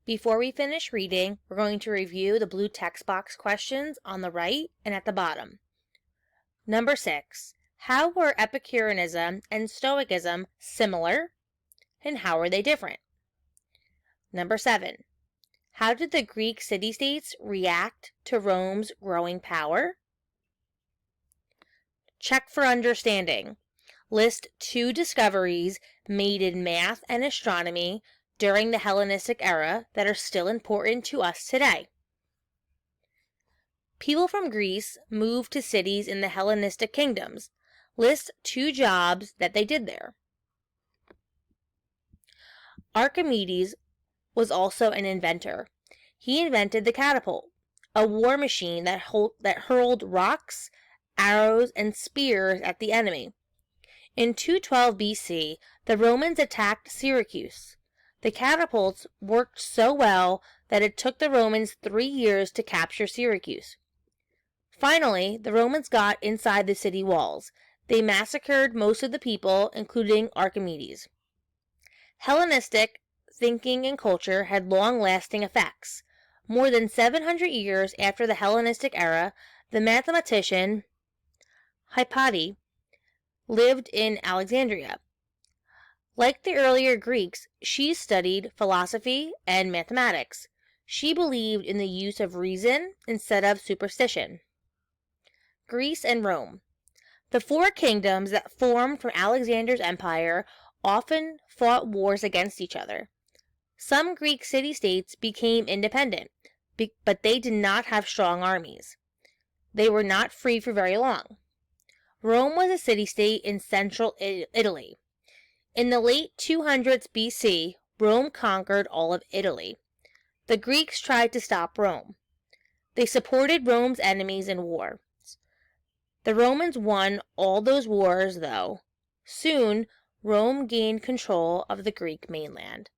Before we finish reading, we're going to review the blue text box questions on the right and at the bottom. Number 6. How were Epicureanism and Stoicism similar, and how are they different? Number 7. How did the Greek city-states react to Rome's growing power? Check for understanding. List 2 discoveries made in math and astronomy during the Hellenistic era that are still important to us today. People from Greece moved to cities in the Hellenistic kingdoms. List 2 jobs that they did there. Archimedes was also an inventor. He invented the catapult, a war machine that hurled rocks, arrows, and spears at the enemy. In 212 BC, the Romans attacked Syracuse. The catapults worked so well that it took the Romans 3 years to capture Syracuse. Finally, the Romans got inside the city walls. They massacred most of the people, including Archimedes. Hellenistic thinking and culture had long-lasting effects. More than 700 years after the Hellenistic era, the mathematician Hypatia lived in Alexandria. Like the earlier Greeks, she studied philosophy and mathematics. She believed in the use of reason instead of superstition. Greece and Rome. The 4 kingdoms that formed from Alexander's empire often fought wars against each other. Some Greek city-states became independent, but they did not have strong armies. They were not free for very long. Rome was a city-state in central Italy. In the late 200s BC, Rome conquered all of Italy. The Greeks tried to stop Rome. They supported Rome's enemies in war. The Romans won all those wars, though. Soon, Rome gained control of the Greek mainland.